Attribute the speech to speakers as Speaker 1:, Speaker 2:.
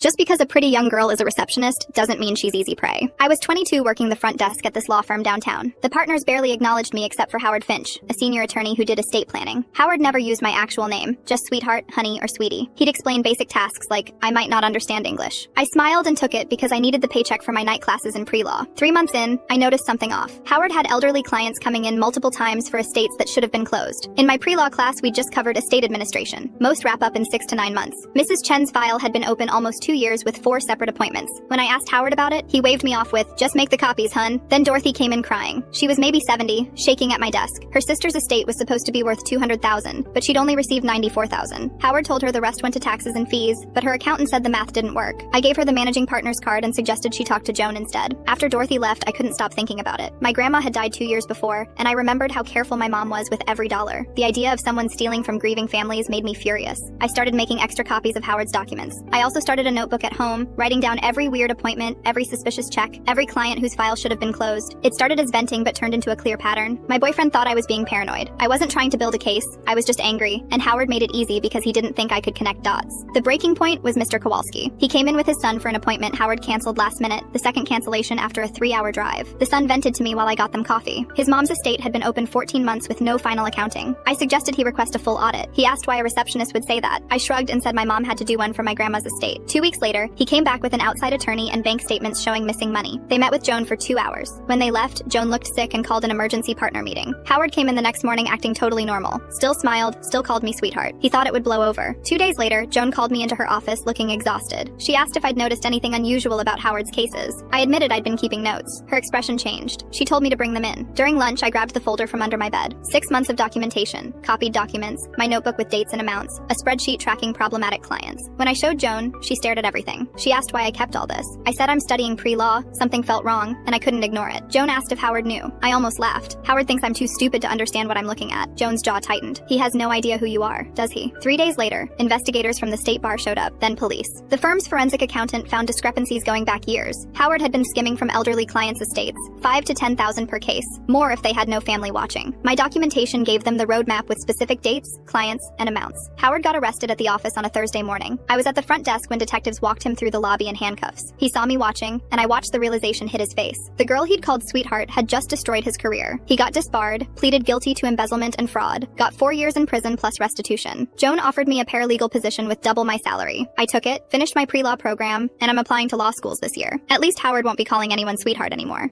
Speaker 1: Just because a pretty young girl is a receptionist doesn't mean she's easy prey. I was 22 working the front desk at this law firm downtown. The partners barely acknowledged me except for Howard Finch, a senior attorney who did estate planning. Howard never used my actual name, just sweetheart, honey, or sweetie. He'd explain basic tasks like, I might not understand English. I smiled and took it because I needed the paycheck for my night classes in pre-law. 3 months in, I noticed something off. Howard had elderly clients coming in multiple times for estates that should have been closed. In my pre-law class, we just covered estate administration. Most wrap up in 6 to 9 months. Mrs. Chen's file had been open almost 2 years with 4 separate appointments. When I asked Howard about it, he waved me off with, just make the copies, hun. Then Dorothy came in crying. She was maybe 70, shaking at my desk. Her sister's estate was supposed to be worth $200,000, but she'd only received $94,000. Howard told her the rest went to taxes and fees, but her accountant said the math didn't work. I gave her the managing partner's card and suggested she talk to Joan instead. After Dorothy left, I couldn't stop thinking about it. My grandma had died 2 years before, and I remembered how careful my mom was with every dollar. The idea of someone stealing from grieving families made me furious. I started making extra copies of Howard's documents. I also started a notebook at home, writing down every weird appointment, every suspicious check, every client whose file should have been closed. It started as venting but turned into a clear pattern. My boyfriend thought I was being paranoid. I wasn't trying to build a case, I was just angry, and Howard made it easy because he didn't think I could connect dots. The breaking point was Mr. Kowalski. He came in with his son for an appointment Howard canceled last minute, the second cancellation after a 3-hour drive. The son vented to me while I got them coffee. His mom's estate had been open 14 months with no final accounting. I suggested he request a full audit. He asked why a receptionist would say that. I shrugged and said my mom had to do one for my grandma's estate. 2 weeks later, he came back with an outside attorney and bank statements showing missing money. They met with Joan for 2 hours. When they left, Joan looked sick and called an emergency partner meeting. Howard came in the next morning acting totally normal. Still smiled, still called me sweetheart. He thought it would blow over. 2 days later, Joan called me into her office looking exhausted. She asked if I'd noticed anything unusual about Howard's cases. I admitted I'd been keeping notes. Her expression changed. She told me to bring them in. During lunch, I grabbed the folder from under my bed. 6 months of documentation, copied documents, my notebook with dates and amounts, a spreadsheet tracking problematic clients. When I showed Joan, she stared at everything. She asked why I kept all this. I said I'm studying pre-law, something felt wrong, and I couldn't ignore it. Joan asked if Howard knew. I almost laughed. Howard thinks I'm too stupid to understand what I'm looking at. Joan's jaw tightened. He has no idea who you are, does he? 3 days later, investigators from the state bar showed up, then police. The firm's forensic accountant found discrepancies going back years. Howard had been skimming from elderly clients' estates, $5,000 to $10,000 per case, more if they had no family watching. My documentation gave them the roadmap with specific dates, clients, and amounts. Howard got arrested at the office on a Thursday morning. I was at the front desk when detectives walked him through the lobby in handcuffs. He saw me watching, and I watched the realization hit his face. The girl he'd called sweetheart had just destroyed his career. He got disbarred, pleaded guilty to embezzlement and fraud, got 4 years in prison plus restitution. Joan offered me a paralegal position with double my salary. I took it, finished my pre-law program, and I'm applying to law schools this year. At least Howard won't be calling anyone sweetheart anymore.